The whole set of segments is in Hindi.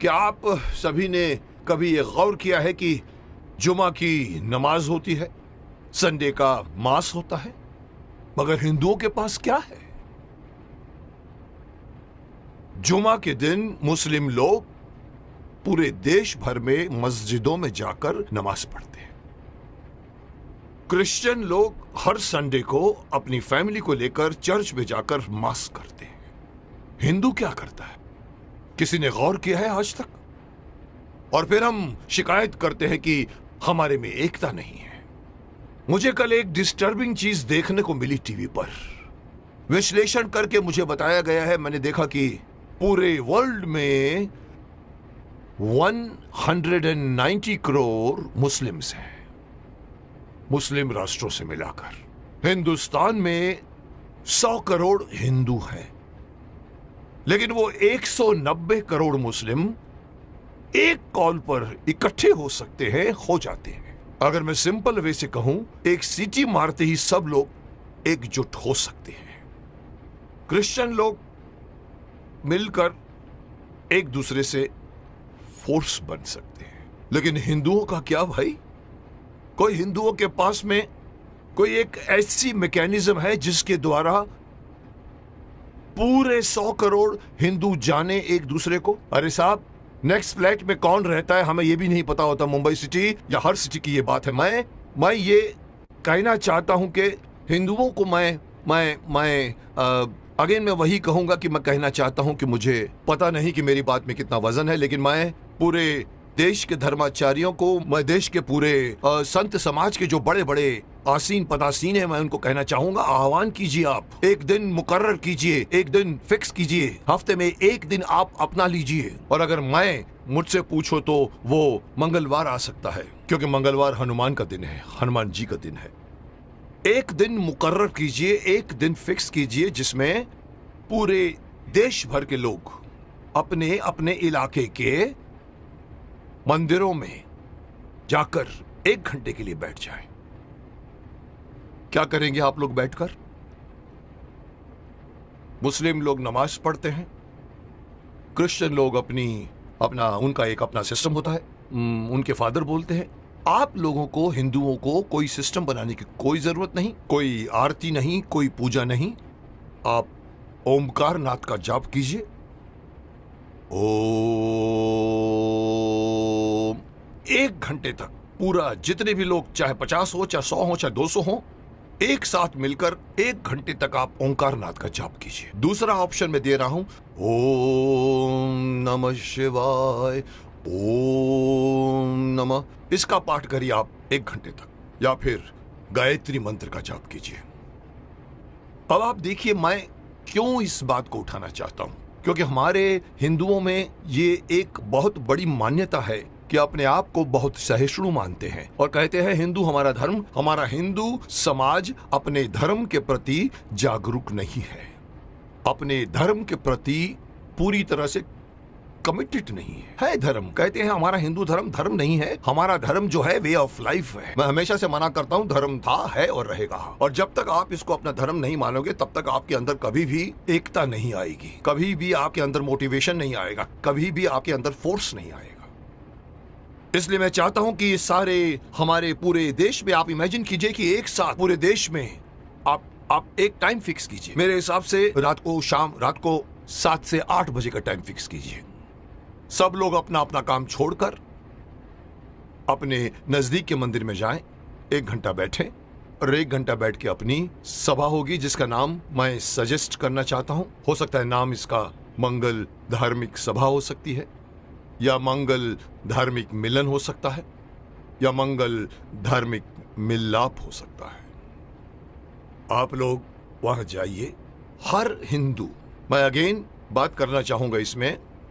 क्या आप सभी ने कभी ये गौर किया है कि जुमा की नमाज होती है, संडे का मास होता है, मगर हिंदुओं के पास क्या है? जुमा के दिन मुस्लिम लोग पूरे देश भर में मस्जिदों में जाकर नमाज पढ़ते हैं। क्रिश्चियन लोग हर संडे को अपनी फैमिली को लेकर चर्च में जाकर मास करते हैं। हिंदू क्या करता है? किसी ने गौर किया है आज तक? और फिर हम शिकायत करते हैं कि हमारे में एकता नहीं है। मुझे कल एक डिस्टर्बिंग चीज देखने को मिली टीवी पर। विश्लेषण करके मुझे बताया गया है, मैंने देखा कि पूरे वर्ल्ड में 190 करोड़ मुस्लिम्स हैं, मुस्लिम राष्ट्रों से मिलाकर। हिंदुस्तान में 100 करोड़ हिंदू हैं, लेकिन वो 190 करोड़ मुस्लिम एक कॉल पर इकट्ठे हो सकते हैं, हो जाते हैं। अगर मैं सिंपल वे से कहूं, एक सीटी मारते ही सब लोग एकजुट हो सकते हैं। क्रिश्चियन लोग मिलकर एक दूसरे से फोर्स बन सकते हैं, लेकिन हिंदुओं का क्या भाई? कोई हिंदुओं के पास में कोई एक ऐसी मैकेनिज्म है जिसके द्वारा पूरे 100 करोड़ हिंदू जाने एक दूसरे को? अरे साहब, नेक्स्ट फ्लैट में कौन रहता है हमें यह भी नहीं पता होता। मुंबई सिटी या हर सिटी की ये बात है। मैं ये कहना चाहता हूं कि हिंदुओं को अगेन मैं वही कहूंगा कि मैं कहना चाहता हूं कि मुझे पता नहीं कि मेरी बात में कितना वजन है, लेकिन मैं पूरे देश के धर्माचार्यों को, मैं देश के पूरे संत समाज के जो बड़े बड़े आसीन पदासीन है, मैं उनको कहना चाहूंगा, आह्वान कीजिए, आप एक दिन मुकर्रर कीजिए, एक दिन फिक्स कीजिए, हफ्ते में एक दिन आप अपना लीजिए। और अगर मुझसे पूछो तो वो मंगलवार आ सकता है, क्योंकि मंगलवार हनुमान का दिन है, हनुमान जी का दिन है। एक दिन मुकर्रर कीजिए, एक दिन फिक्स कीजिए, जिसमें पूरे देश भर के लोग अपने अपने इलाके के मंदिरों में जाकर 1 घंटे के लिए बैठ जाएं। क्या करेंगे आप लोग बैठकर? मुस्लिम लोग नमाज पढ़ते हैं, क्रिश्चियन लोग उनका एक अपना सिस्टम होता है, उनके फादर बोलते हैं। आप लोगों को, हिंदुओं को, कोई सिस्टम बनाने की कोई जरूरत नहीं, कोई आरती नहीं, कोई पूजा नहीं। आप ओमकार नाथ का जाप कीजिए। ओम 1 घंटे तक पूरा, जितने भी लोग, चाहे 50 हो, चाहे 100 हो, चाहे 200 हो, एक साथ मिलकर 1 घंटे तक आप ओंकार नाथ का जाप कीजिए। दूसरा ऑप्शन मैं दे रहा हूं, ओम नमः शिवाय, ओम नमः, इसका पाठ करिए आप 1 घंटे तक, या फिर गायत्री मंत्र का जाप कीजिए। अब आप देखिए मैं क्यों इस बात को उठाना चाहता हूं, क्योंकि हमारे हिंदुओं में ये एक बहुत बड़ी मान्यता है कि अपने आप को बहुत सहिष्णु मानते हैं और कहते हैं हिंदू हमारा धर्म, हमारा हिंदू समाज अपने धर्म के प्रति जागरूक नहीं है, अपने धर्म के प्रति पूरी तरह से कमिटेड नहीं है। धर्म, कहते हैं हमारा हिंदू धर्म धर्म नहीं है, हमारा धर्म जो है वे ऑफ लाइफ है। मैं हमेशा से मना करता हूं, धर्म था, है और रहेगा। और जब तक आप इसको अपना धर्म नहीं मानोगे, तब तक आपके अंदर कभी भी एकता नहीं आएगी, कभी भी आपके अंदर मोटिवेशन नहीं आएगा, कभी भी आपके अंदर फोर्स नहीं आएगा। इसलिए मैं चाहता हूं कि सारे हमारे पूरे देश में आप इमेजिन कीजिए कि एक साथ पूरे देश में आप एक टाइम फिक्स कीजिए। मेरे हिसाब से रात को 7 से 8 बजे का टाइम फिक्स कीजिए। सब लोग अपना अपना काम छोड़कर अपने नजदीक के मंदिर में जाएं, 1 घंटा बैठें और 1 घंटा बैठ के अपनी सभा होगी, जिसका नाम मैं सजेस्ट करना चाहता हूं। हो सकता है नाम इसका मंगल धार्मिक सभा हो सकती है, या मंगल धार्मिक मिलन हो सकता है, या मंगल धार्मिक मिलाप हो सकता है। आप लोग वहां जाइए। हर हिंदू, मैं अगेन बात करना चाहूंगा,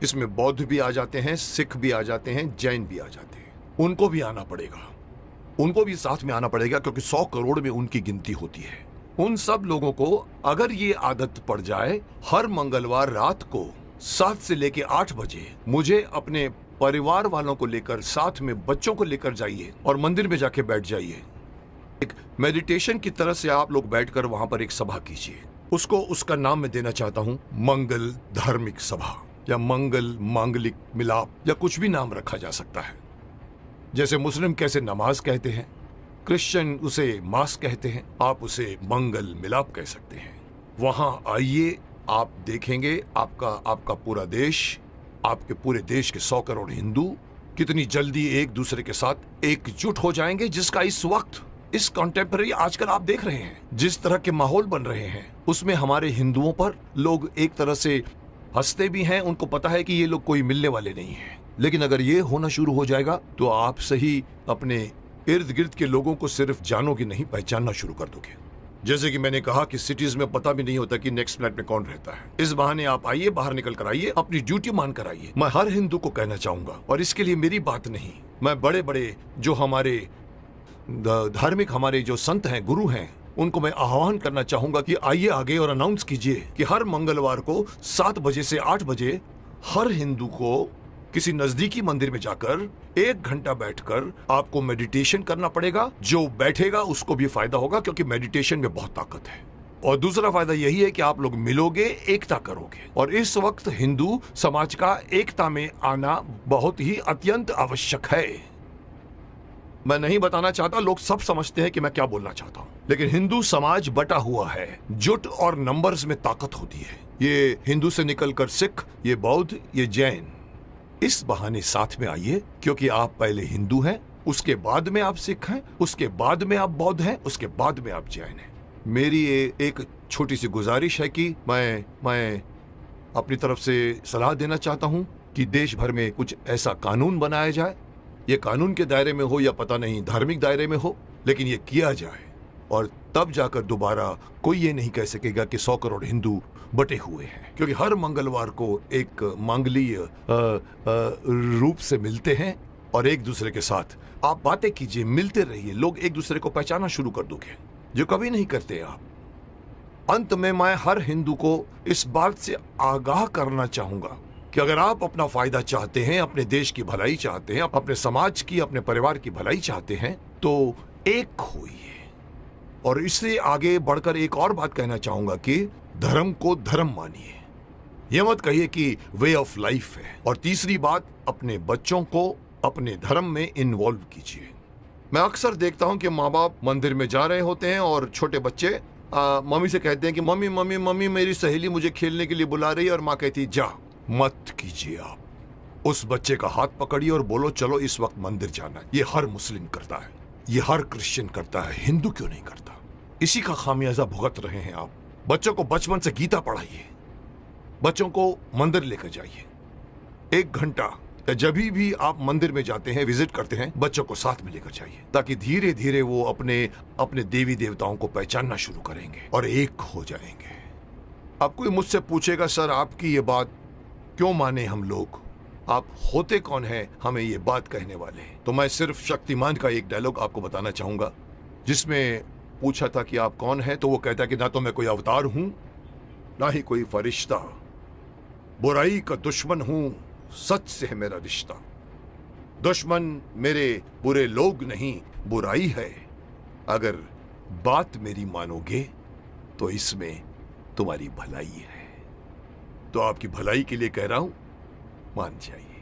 इसमें बौद्ध भी आ जाते हैं, सिख भी आ जाते हैं, जैन भी आ जाते हैं, उनको भी आना पड़ेगा, उनको भी साथ में आना पड़ेगा, क्योंकि 100 करोड़ में उनकी गिनती होती है। उन सब लोगों को अगर ये आदत पड़ जाए, हर मंगलवार रात को 7 से लेके 8 बजे मुझे अपने परिवार वालों को लेकर, साथ में बच्चों को लेकर जाइए और मंदिर में जाके बैठ जाइए। एक मेडिटेशन की तरह से आप लोग बैठकर वहां पर एक सभा कीजिए। उसका नाम मैं देना चाहता हूं मंगल धार्मिक सभा। या मंगल, मांगलिक, मिलाप या कुछ भी नाम रखा जा सकता है। जैसे मुस्लिम कैसे नमाज कहते हैं, क्रिश्चियन उसे मास कहते हैं, आप उसे मंगल मिलाप कह सकते हैं। वहां आइए, आप देखेंगे आपका पूरा देश, आपके पूरे देश के 100 करोड़ हिंदू कितनी जल्दी एक दूसरे के साथ एकजुट हो जाएंगे, जिसका इस वक्त, इस कॉन्टेम्पररी आजकल आप देख रहे हैं जिस तरह के माहौल बन रहे हैं, उसमें हमारे हिंदुओं पर लोग एक तरह से हंसते भी हैं। उनको पता है कि ये लोग कोई मिलने वाले नहीं हैं, लेकिन अगर ये होना शुरू हो जाएगा तो आप सही अपने इर्द गिर्द के लोगों को सिर्फ जानोगे नहीं, पहचानना शुरू कर दोगे। जैसे कि मैंने कहा कि सिटीज में पता भी नहीं होता कि नेक्स्ट फ्लैट में कौन रहता है। इस बहाने आप आइए, बाहर निकल कर आइए, अपनी ड्यूटी मान कर आइए। मैं हर हिंदू को कहना चाहूंगा, और इसके लिए मेरी बात नहीं, मैं बड़े बड़े जो हमारे धार्मिक हमारे जो संत हैं, गुरु हैं, उनको मैं आह्वान करना चाहूंगा कि आइए आगे और अनाउंस कीजिए कि हर मंगलवार को 7 बजे से 8 बजे हर हिंदू को किसी नजदीकी मंदिर में जाकर 1 घंटा बैठकर आपको मेडिटेशन करना पड़ेगा। जो बैठेगा उसको भी फायदा होगा, क्योंकि मेडिटेशन में बहुत ताकत है। और दूसरा फायदा यही है कि आप लोग मिलोगे, एकता करोगे। और इस वक्त हिंदू समाज का एकता में आना बहुत ही अत्यंत आवश्यक है। मैं नहीं बताना चाहता, लोग सब समझते हैं कि मैं क्या बोलना चाहता हूं, लेकिन हिंदू समाज बटा हुआ है। जुट और नंबर्स में ताकत होती है। ये हिंदू से निकलकर सिख, ये बौद्ध, ये जैन, इस बहाने साथ में आइए, क्योंकि आप पहले हिंदू हैं, उसके बाद में आप सिख हैं, उसके बाद में आप बौद्ध हैं, उसके बाद में आप जैन हैं। मेरी एक छोटी सी गुजारिश है कि मैं अपनी तरफ से सलाह देना चाहता हूं कि देश भर में कुछ ऐसा कानून बनाया जाए। ये कानून के दायरे में हो या पता नहीं धार्मिक दायरे में हो, लेकिन ये किया जाए, और तब जाकर दोबारा कोई ये नहीं कह सकेगा कि 100 करोड़ हिंदू बटे हुए हैं। क्योंकि हर मंगलवार को एक मांगलीय रूप से मिलते हैं और एक दूसरे के साथ आप बातें कीजिए, मिलते रहिए, लोग एक दूसरे को पहचानना शुरू कर दोगे, जो कभी नहीं करते आप। अंत में मैं हर हिंदू को इस बात से आगाह करना चाहूंगा कि अगर आप अपना फायदा चाहते हैं, अपने देश की भलाई चाहते हैं, अपने समाज की, अपने परिवार की भलाई चाहते हैं, तो एक होइए। और इससे आगे बढ़कर एक और बात कहना चाहूंगा कि धर्म को धर्म मानिए, यह मत कहिए कि वे ऑफ लाइफ है। और तीसरी बात, अपने बच्चों को अपने धर्म में इन्वॉल्व कीजिए। मैं अक्सर देखता हूं कि माँ बाप मंदिर में जा रहे होते हैं और छोटे बच्चे मम्मी से कहते हैं कि मम्मी मम्मी मम्मी मेरी सहेली मुझे खेलने के लिए बुला रही है, और माँ कहती है जा मत कीजिए। आप उस बच्चे का हाथ पकड़िए और बोलो चलो इस वक्त मंदिर जाना है। ये हर मुस्लिम करता है, ये हर क्रिश्चियन करता है, हिंदू क्यों नहीं करता? इसी का खामियाजा भुगत रहे हैं आप। बच्चों को बचपन से गीता पढ़ाइए, बच्चों को मंदिर लेकर जाइए। 1 घंटा जब भी आप मंदिर में जाते हैं, विजिट करते हैं, बच्चों को साथ में लेकर जाइए, ताकि धीरे धीरे वो अपने देवी देवताओं को पहचानना शुरू करेंगे और एक हो जाएंगे। अब कोई मुझसे पूछेगा सर आपकी ये बात क्यों माने हम लोग, आप होते कौन हैं हमें ये बात कहने वाले? तो मैं सिर्फ शक्तिमान का एक डायलॉग आपको बताना चाहूंगा, जिसमें पूछा था कि आप कौन हैं, तो वो कहता है कि ना तो मैं कोई अवतार हूं, ना ही कोई फरिश्ता, बुराई का दुश्मन हूं, सच से है मेरा रिश्ता। दुश्मन मेरे बुरे लोग नहीं, बुराई है। अगर बात मेरी मानोगे तो इसमें तुम्हारी भलाई है। तो आपकी भलाई के लिए कह रहा हूं, मान जाइए।